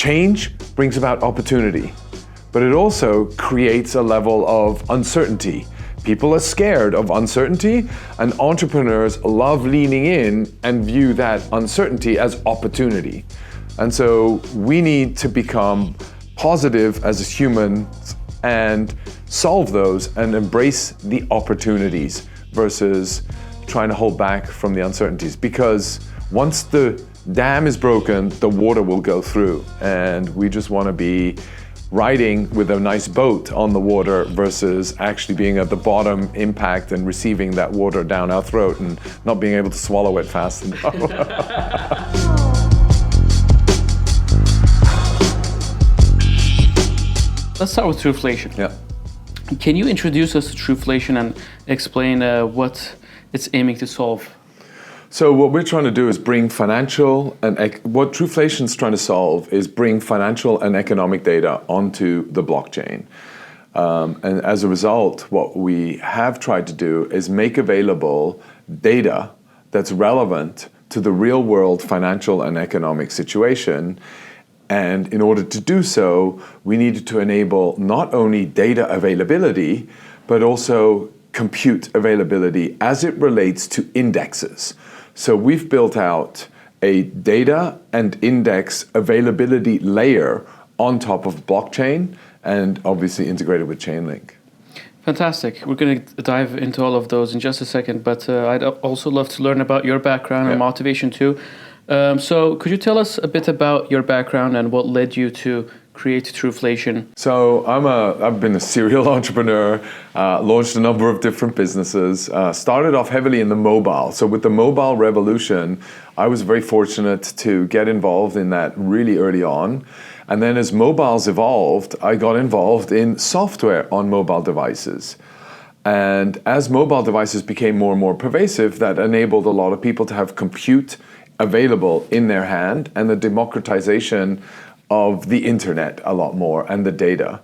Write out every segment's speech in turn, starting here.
change brings about opportunity, but it also creates a level of uncertainty. People are scared of uncertainty, and entrepreneurs love leaning in and view that uncertainty as opportunity. And so we need to become positive as humans and solve those and embrace the opportunities versus trying to hold back from the uncertainties. Because once the dam is broken, the water will go through, and we just want to be riding with a nice boat on the water versus actually being at the bottom impact and receiving that water down our throat and not being able to swallow it fast enough. Let's start with Truflation. Yeah. Can you introduce us to Truflation and explain what it's aiming to solve? So what we're trying to do is bring financial and what Truflation's trying to solve is bring financial and economic data onto the blockchain. And as a result, what we have tried to do is make available data that's relevant to the real world financial and economic situation. And in order to do so, we needed to enable not only data availability, but also compute availability as it relates to indexes. So we've built out a data and index availability layer on top of blockchain and obviously integrated with Chainlink. Fantastic. We're going to dive into all of those in just a second, but I'd also love to learn about your background and motivation too. So could you tell us a bit about your background and what led you to create Truflation? So I've been a serial entrepreneur, launched a number of different businesses, started off heavily in the mobile. So with the mobile revolution, I was very fortunate to get involved in that really early on. And then as mobiles evolved, I got involved in software on mobile devices. And as mobile devices became more and more pervasive, that enabled a lot of people to have compute available in their hand and the democratization of the internet a lot more and the data.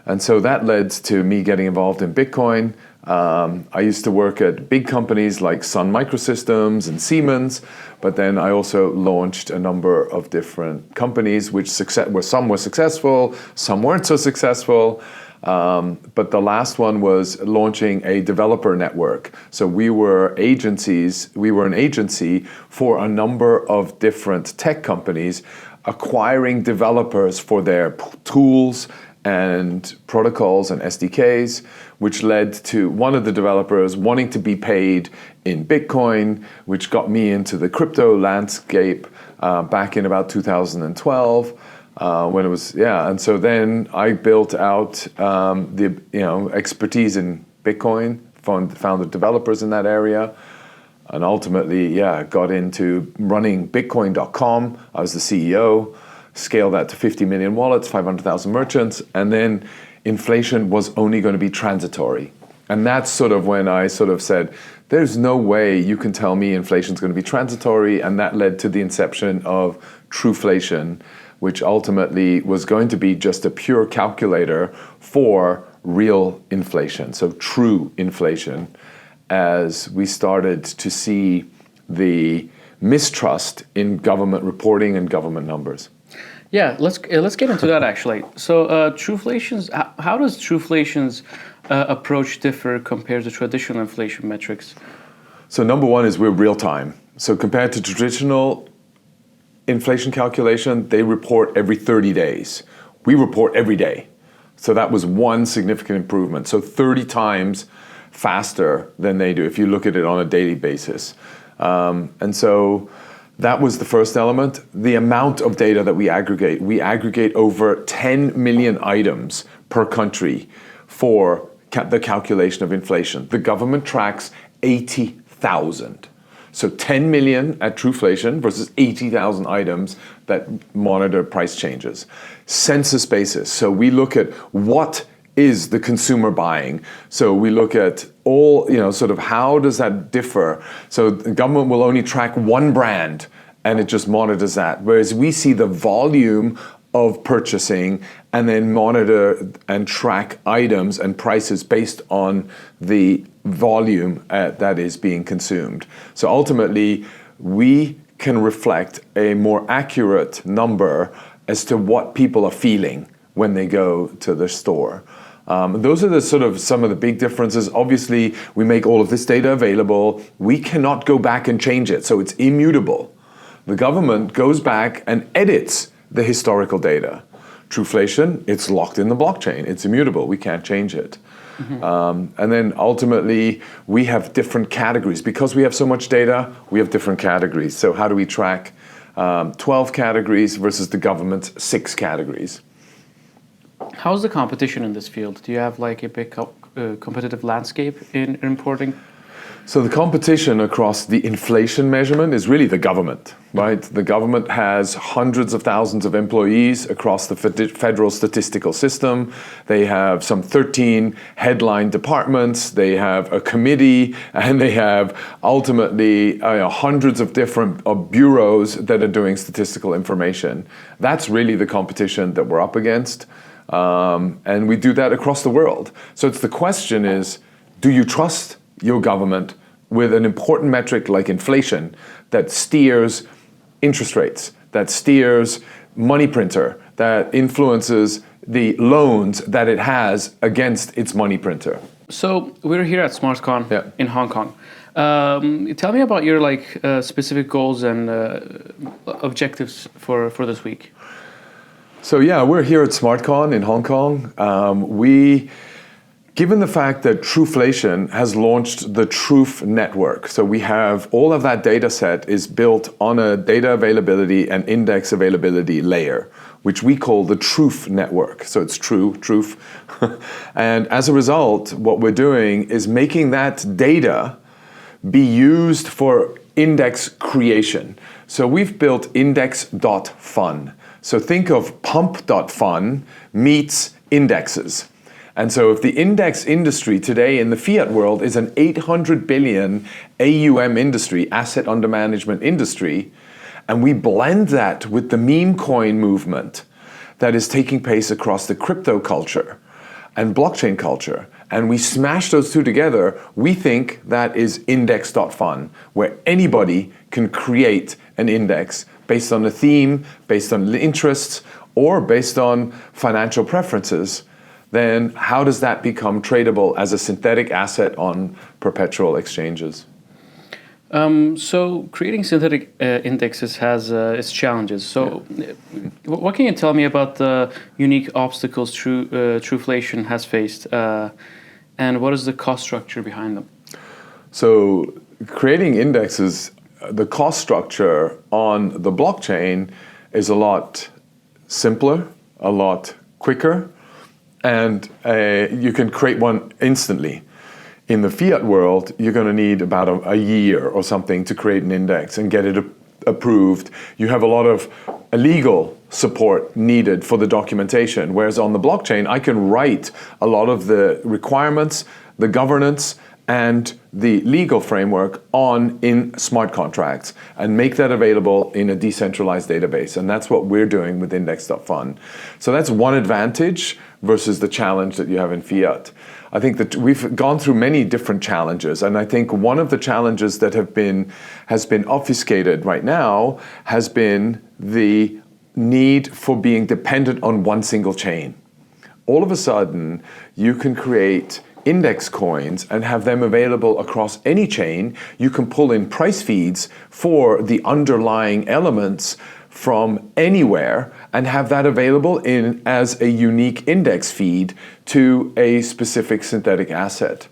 And so that led to me getting involved in Bitcoin. I used to work at big companies like Sun Microsystems and Siemens, but then I also launched a number of different companies where some were successful, some weren't so successful. But the last one was launching a developer network. So we were an agency for a number of different tech companies acquiring developers for their tools and protocols and SDKs, which led to one of the developers wanting to be paid in Bitcoin, which got me into the crypto landscape back in about 2012. When it was, and so then I built out the expertise in Bitcoin, found the developers in that area, and ultimately, got into running Bitcoin.com. I was the CEO, scaled that to 50 million wallets, 500,000 merchants, and then inflation was only going to be transitory. And that's sort of when I sort of said, there's no way you can tell me inflation's going to be transitory, and that led to the inception of Truflation, which ultimately was going to be just a pure calculator for real inflation, so true inflation, as we started to see the mistrust in government reporting and government numbers. Yeah, let's get into that actually. So how does Truflation's approach differ compared to traditional inflation metrics? So number one is we're real time. So compared to traditional inflation calculation, they report every 30 days. We report every day. So that was one significant improvement. So 30 times faster than they do if you look at it on a daily basis. And so that was the first element. The amount of data that we aggregate over 10 million items per country for the calculation of inflation. The government tracks 80,000. So 10 million at Truflation versus 80,000 items that monitor price changes. Census basis. So we look at what is the consumer buying. So we look at all, sort of how does that differ? So the government will only track one brand and it just monitors that. Whereas we see the volume of purchasing and then monitor and track items and prices based on the volume that is being consumed. So ultimately, we can reflect a more accurate number as to what people are feeling when they go to the store. Those are the sort of some of the big differences. Obviously, we make all of this data available. We cannot go back and change it, so it's immutable. The government goes back and edits the historical data. Truflation, it's locked in the blockchain. It's immutable. We can't change it. And then ultimately, we have different categories. Because we have so much data, we have different categories. So how do we track 12 categories versus the government's 6 categories? How's the competition in this field? Do you have like a big competitive landscape in importing? So the competition across the inflation measurement is really the government, right? The government has hundreds of thousands of employees across the federal statistical system. They have some 13 headline departments. They have a committee, and they have ultimately hundreds of different bureaus that are doing statistical information. That's really the competition that we're up against. And we do that across the world. So the question is, do you trust your government with an important metric like inflation that steers interest rates, that steers money printer, that influences the loans that it has against its money printer? So we're here at SmartCon in Hong Kong. Tell me about your specific goals and objectives for this week. So we're here at SmartCon in Hong Kong. Given the fact that Truflation has launched the TRUF network, so we have all of that data set is built on a data availability and index availability layer, which we call the TRUF network. So it's TRUF. And as a result, what we're doing is making that data be used for index creation. So we've built index.fun. So think of pump.fun meets indexes. And so if the index industry today in the fiat world is an 800 billion AUM industry, asset under management industry, and we blend that with the meme coin movement that is taking place across the crypto culture and blockchain culture, and we smash those two together, we think that is index.fun, where anybody can create an index based on a theme, based on interests, or based on financial preferences. Then how does that become tradable as a synthetic asset on perpetual exchanges? So creating synthetic indexes has its challenges. So what can you tell me about the unique obstacles Truflation has faced, and what is the cost structure behind them? So creating indexes, the cost structure on the blockchain is a lot simpler, a lot quicker, and you can create one instantly. In the fiat world, you're going to need about a year or something to create an index and get it approved. You have a lot of legal support needed for the documentation, whereas on the blockchain, I can write a lot of the requirements, the governance, and the legal framework in smart contracts and make that available in a decentralized database. And that's what we're doing with index.fun. So that's one advantage versus the challenge that you have in fiat. I think that we've gone through many different challenges, and I think one of the challenges that has been obfuscated right now has been the need for being dependent on one single chain. All of a sudden, you can create index coins and have them available across any chain. You can pull in price feeds for the underlying elements from anywhere and have that available as a unique index feed to a specific synthetic asset.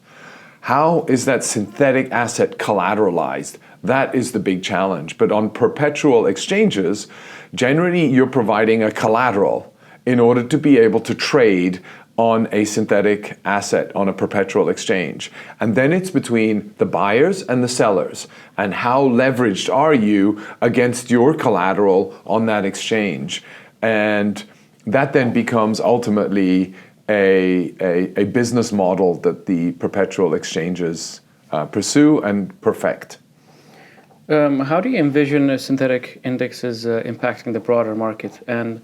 How is that synthetic asset collateralized? That is the big challenge. But on perpetual exchanges, generally you're providing a collateral in order to be able to trade on a synthetic asset on a perpetual exchange. And then it's between the buyers and the sellers. And how leveraged are you against your collateral on that exchange? And that then becomes ultimately a business model that the perpetual exchanges pursue and perfect. How do you envision synthetic indexes impacting the broader market? And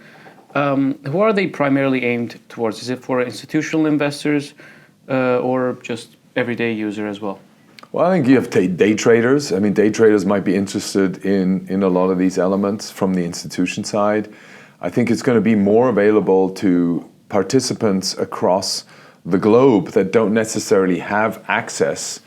who are they primarily aimed towards? Is it for institutional investors or just everyday user as well? Well, I think you have day traders. I mean, day traders might be interested in a lot of these elements from the institution side. I think it's going to be more available to participants across the globe that don't necessarily have access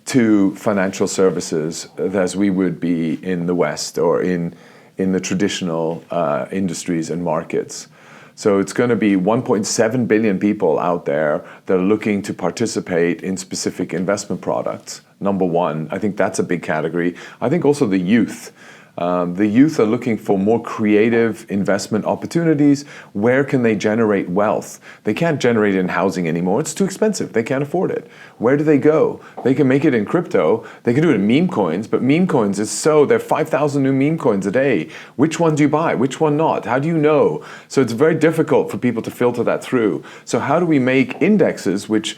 to financial services as we would be in the West or in the traditional industries and markets. So it's going to be 1.7 billion people out there that are looking to participate in specific investment products. Number one, I think that's a big category. I think also the youth. The youth are looking for more creative investment opportunities. Where can they generate wealth? They can't generate it in housing anymore. It's too expensive. They can't afford it. Where do they go? They can make it in crypto. They can do it in meme coins, but meme coins is there are 5,000 new meme coins a day. Which one do you buy? Which one not? How do you know? So it's very difficult for people to filter that through. So how do we make indexes which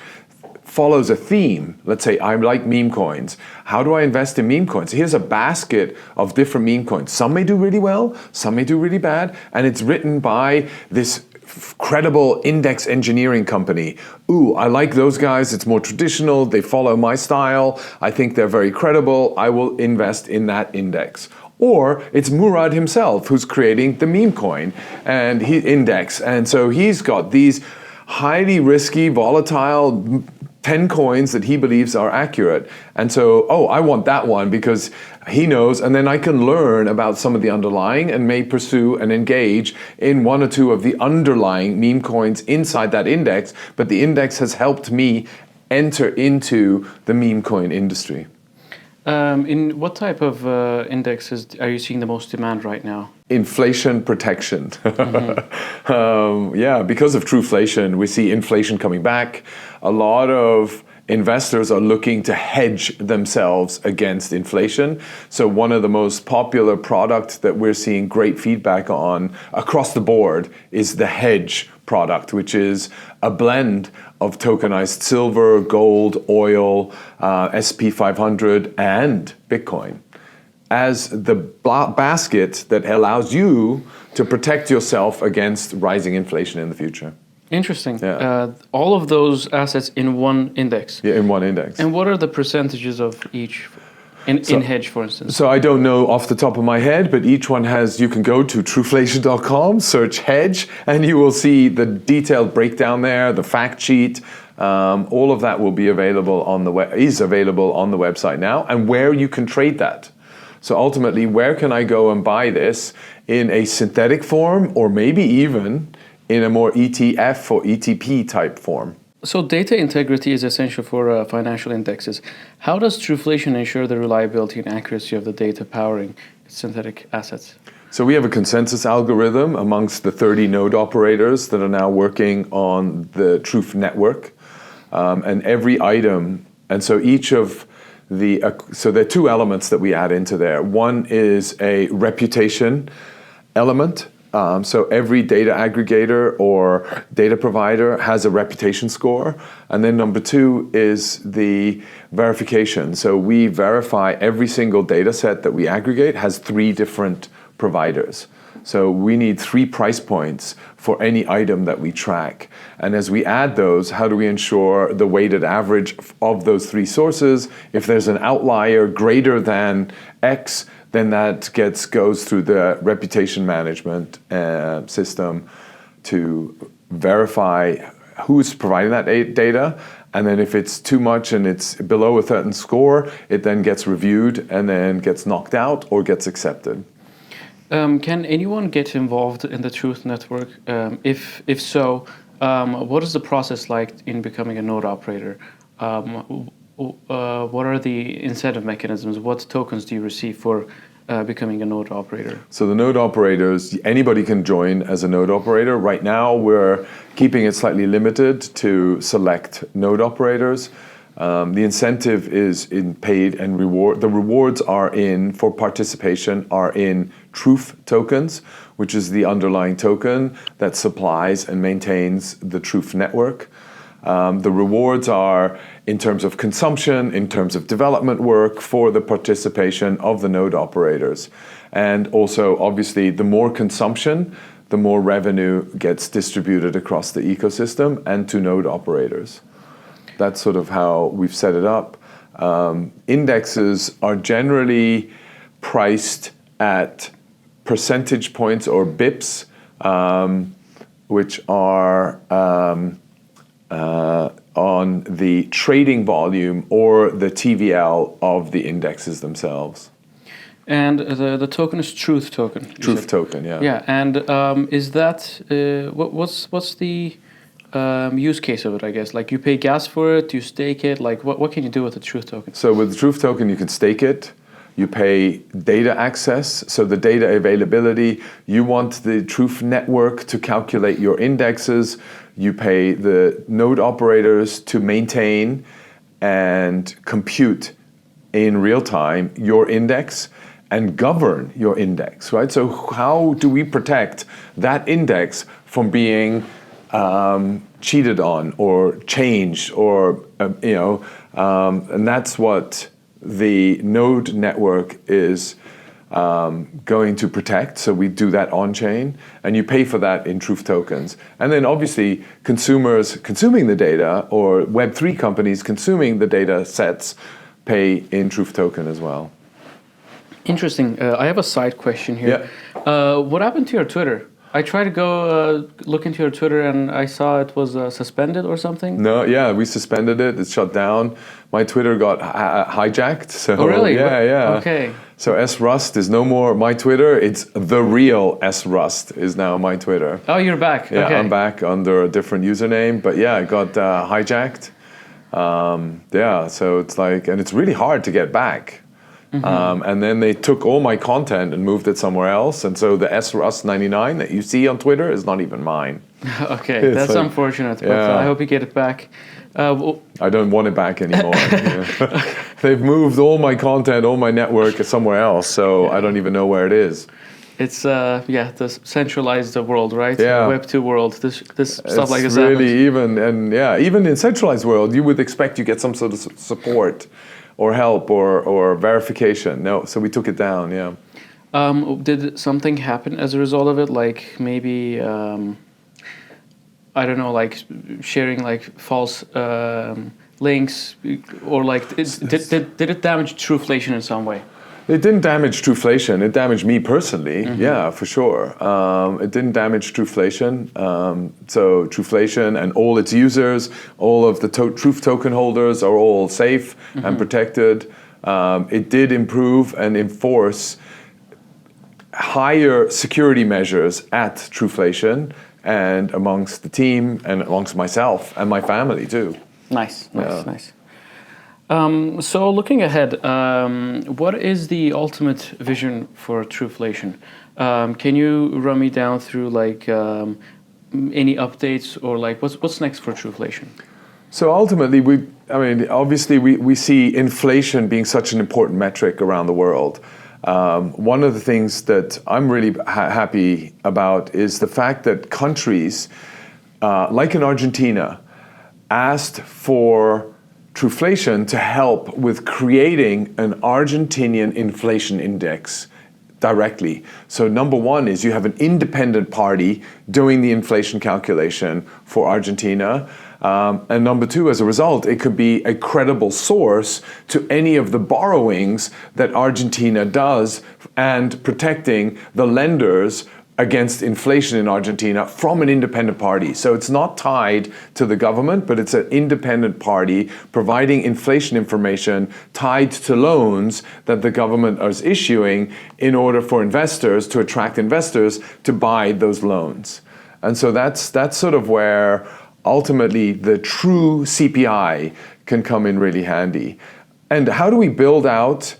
follows a theme? Let's say I like meme coins. How do I invest in meme coins? Here's a basket of different meme coins. Some may do really well, some may do really bad, and it's written by this credible index engineering company. Ooh, I like those guys. It's more traditional. They follow my style. I think they're very credible. I will invest in that index. Or it's Murad himself who's creating the meme coin and index. And so he's got these highly risky, volatile 10 coins that he believes are accurate. And so, I want that one because he knows, and then I can learn about some of the underlying and may pursue and engage in one or two of the underlying meme coins inside that index. But the index has helped me enter into the meme coin industry. In what type of indexes are you seeing the most demand right now? Inflation protection. Because of Truflation, we see inflation coming back. A lot of investors are looking to hedge themselves against inflation. So one of the most popular products that we're seeing great feedback on across the board is the hedge product, which is a blend of tokenized silver, gold, oil, SP 500, and Bitcoin as the basket that allows you to protect yourself against rising inflation in the future. Interesting. Yeah. All of those assets in one index. Yeah, in one index. And what are the percentages of each in hedge, for instance? So I don't know off the top of my head, but each one has, you can go to truflation.com, search hedge, and you will see the detailed breakdown there, the fact sheet. All of that will be available on the is available on the website now, and where you can trade that. So ultimately, where can I go and buy this in a synthetic form, or maybe even in a more ETF or ETP type form? So data integrity is essential for financial indexes. How does Truflation ensure the reliability and accuracy of the data powering synthetic assets? So we have a consensus algorithm amongst the 30 node operators that are now working on the TRUF network. And every item, and so each of so there are two elements that we add into there. One is a reputation element. So every data aggregator or data provider has a reputation score. And then number two is the verification. So we verify every single data set that we aggregate has 3 different providers. So we need 3 price points for any item that we track. And as we add those, how do we ensure the weighted average of those 3 sources? If there's an outlier greater than X, then that goes through the reputation management system to verify who's providing that data. And then if it's too much and it's below a certain score, it then gets reviewed and then gets knocked out or gets accepted. Can anyone get involved in the TRUF network? If so, what is the process like in becoming a node operator? What are the incentive mechanisms? What tokens do you receive for becoming a node operator? So the node operators, anybody can join as a node operator. Right now, we're keeping it slightly limited to select node operators. The incentive is in paid and reward. The rewards for participation are in TRUF tokens, which is the underlying token that supplies and maintains the TRUF network. The rewards are in terms of consumption, in terms of development work for the participation of the node operators. And also, obviously, the more consumption, the more revenue gets distributed across the ecosystem and to node operators. That's sort of how we've set it up. Indexes are generally priced at percentage points or bips which are on the trading volume or the TVL of the indexes themselves. And the token is Truth token. Truth token, yeah. Yeah, and is that what's the use case of it? I guess like you pay gas for it, you stake it. Like what can you do with the Truth token? So with the Truth token, you can stake it. You pay data access, so the data availability. You want the TRUF network to calculate your indexes. You pay the node operators to maintain and compute in real time your index and govern your index, right? So how do we protect that index from being cheated on or changed or, and that's what the node network is going to protect. So we do that on-chain, and you pay for that in Truth tokens. And then obviously consumers consuming the data or Web3 companies consuming the data sets pay in Truth token as well. Interesting. I have a side question here. Yeah. What happened to your Twitter? I tried to go look into your Twitter and I saw it was suspended or something. No, yeah, we suspended it. It's shut down. My Twitter got hijacked. So, oh, really? Yeah. Okay. So S Rust is no more my Twitter. It's the real S Rust is now my Twitter. Oh, you're back. Yeah, okay. I'm back under a different username. But yeah, it got hijacked. So it's like, and it's really hard to get back. Mm-hmm. And then they took all my content and moved it somewhere else. And so the SRust99 that you see on Twitter is not even mine. Okay, that's like, unfortunate, but I hope you get it back. I don't want it back anymore. They've moved all my content, all my network somewhere else, so I don't even know where it is. It's the centralized world, right? Yeah. Web 2 world. This stuff like this really happens. Even in centralized world, you would expect you get some sort of support or help or verification. No, so we took it down. Yeah. Did something happen as a result of it? Like maybe I don't know, like sharing like false links, or like did it damage Truflation in some way? It didn't damage Truflation. It damaged me personally. Mm-hmm. Yeah, for sure. It didn't damage Truflation. So Truflation and all its users, all of the Truth token holders are all safe mm-hmm. and protected. It did improve and enforce higher security measures at Truflation and amongst the team and amongst myself and my family too. Nice. So looking ahead, what is the ultimate vision for Truflation? Can you run me down through like any updates or like what's next for Truflation? So ultimately, we see inflation being such an important metric around the world. One of the things that I'm really happy about is the fact that countries, like in Argentina, asked for Truflation to help with creating an Argentinian inflation index directly. So number one is you have an independent party doing the inflation calculation for Argentina. And number two, as a result, it could be a credible source to any of the borrowings that Argentina does and protecting the lenders against inflation in Argentina from an independent party. So it's not tied to the government, but it's an independent party providing inflation information tied to loans that the government is issuing in order for investors to attract investors to buy those loans. And so that's sort of where ultimately the true CPI can come in really handy. And how do we build out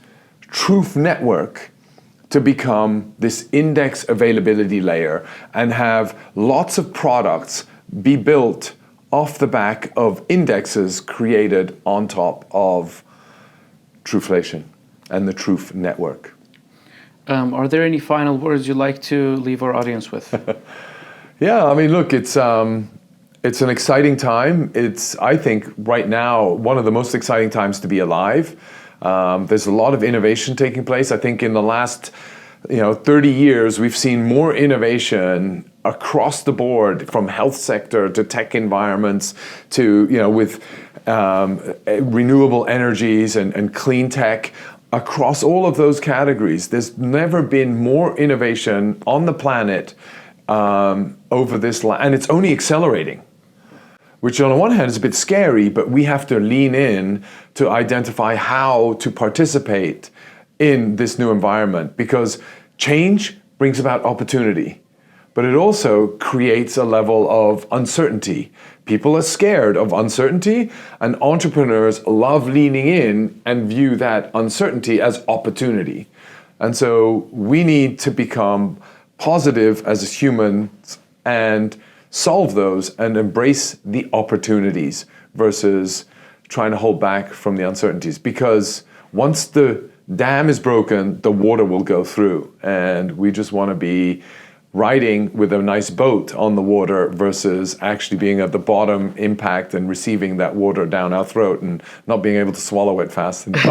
TRUF network to become this index availability layer and have lots of products be built off the back of indexes created on top of Truflation and the TRUF network? Are there any final words you'd like to leave our audience with? Yeah, I mean, look, it's an exciting time. It's, I think, right now, one of the most exciting times to be alive. There's a lot of innovation taking place. I think in the last 30 years, we've seen more innovation across the board, from health sector to tech environments to, with renewable energies and clean tech. Across all of those categories, there's never been more innovation on the planet over this land, and it's only accelerating. Which on the one hand is a bit scary, but we have to lean in to identify how to participate in this new environment, because change brings about opportunity, but it also creates a level of uncertainty. People are scared of uncertainty, and entrepreneurs love leaning in and view that uncertainty as opportunity. And so we need to become positive as humans and solve those and embrace the opportunities versus trying to hold back from the uncertainties. Because once the dam is broken, the water will go through. And we just want to be riding with a nice boat on the water versus actually being at the bottom impact and receiving that water down our throat and not being able to swallow it fast enough.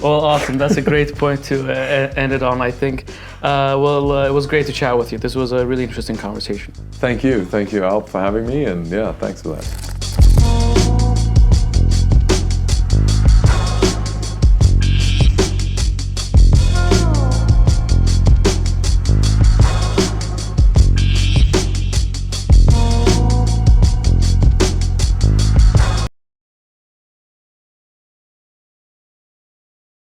Well, awesome. That's a great point to end it on, I think. It was great to chat with you. This was a really interesting conversation. Thank you, Alp, for having me, and yeah, thanks for that.